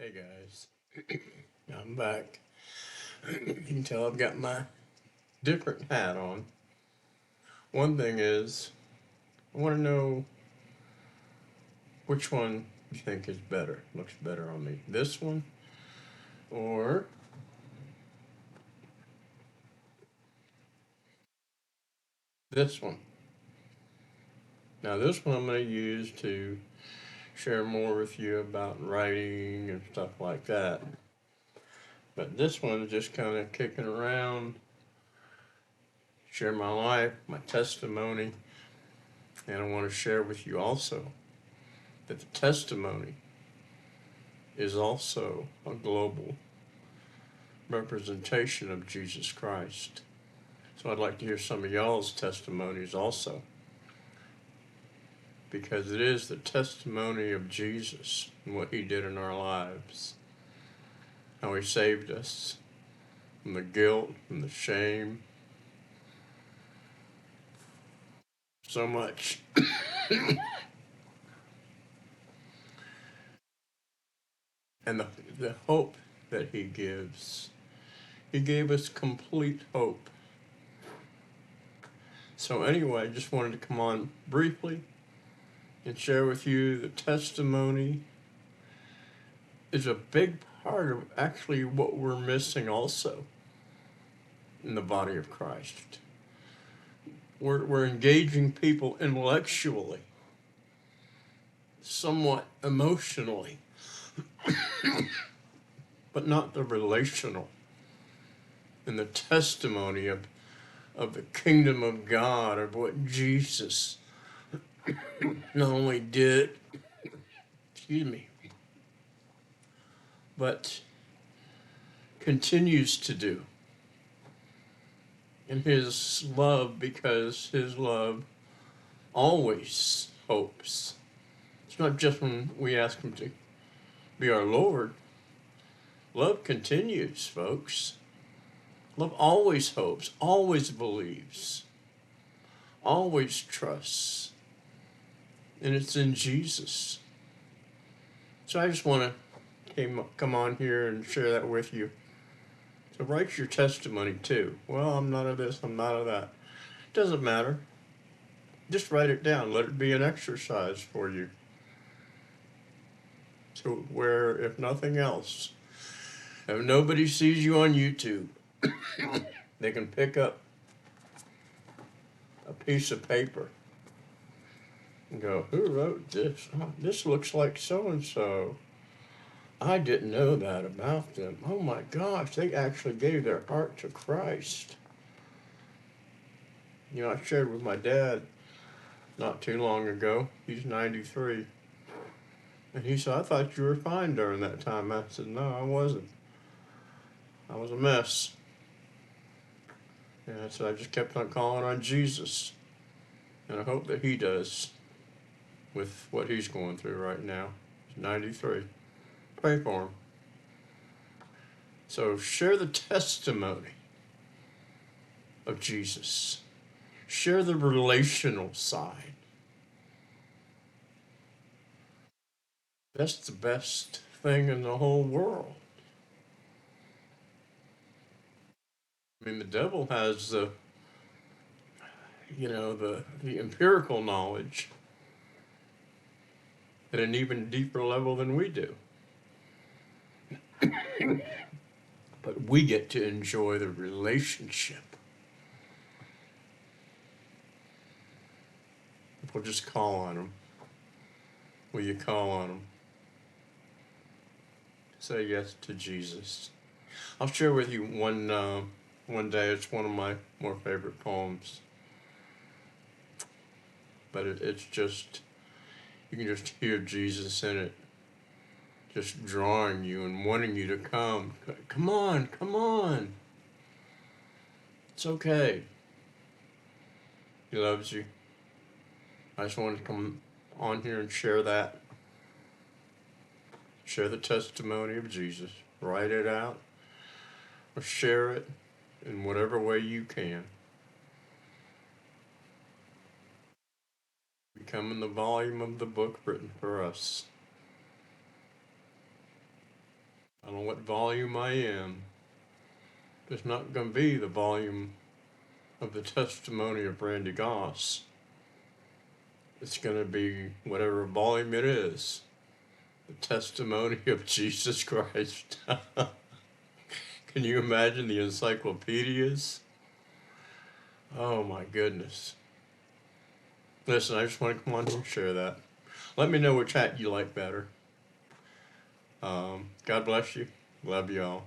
Hey guys, I'm back. You can tell I've got my different hat on. One thing is, I want to know which one you think is better, looks better on me. This one or this one. Now, this one I'm going to use to share more with you about writing and stuff like that. But this one is just kind of kicking around, share my life, my testimony, and I want to share with you also that the testimony is also a global representation of Jesus Christ. So I'd like to hear some of y'all's testimonies also, because it is the testimony of Jesus and what he did in our lives, how he saved us from the guilt and the shame, so much. And the hope that he gives. He gave us complete hope. So anyway, I just wanted to come on briefly and share with you the testimony is a big part of actually what we're missing also in the body of Christ. We're engaging people intellectually, somewhat emotionally, but not the relational and the testimony of the kingdom of God, of what Jesus not only did, excuse me, but continues to do in his love, because his love always hopes. It's not just when we ask him to be our Lord. Love continues, folks. Love always hopes, always believes, always trusts. And it's in Jesus. So I just want to come on here and share that with you. So write your testimony too. Well, I'm not of this, I'm not of that. It doesn't matter. Just write it down. Let it be an exercise for you. So where, if nothing else, if nobody sees you on YouTube, they can pick up a piece of paper and go, who wrote this? Oh, this looks like so-and-so. I didn't know that about them. Oh my gosh, they actually gave their heart to Christ. You know, I shared with my dad not too long ago. He's 93. And he said, I thought you were fine during that time. I said, no, I wasn't. I was a mess. And so I just kept on calling on Jesus. And I hope that he does with what he's going through right now. He's 93. Pray for him. So share the testimony of Jesus. Share the relational side. That's the best thing in the whole world. I mean, the devil has the empirical knowledge at an even deeper level than we do. But we get to enjoy the relationship. We'll just call on him. Will you call on him? Say yes to Jesus. I'll share with you one day. It's one of my more favorite poems. But it's just, you can just hear Jesus in it, just drawing you and wanting you to come. Come on, come on. It's okay. He loves you. I just wanted to come on here and share that. Share the testimony of Jesus. Write it out or share it in whatever way you can. Becoming the volume of the book written for us. I don't know what volume I am. It's not going to be the volume of the testimony of Randy Goss. It's going to be whatever volume it is. The testimony of Jesus Christ. Can you imagine the encyclopedias? Oh my goodness. Listen, I just want to come on here and share that. Let me know which hat you like better. God bless you. Love y'all.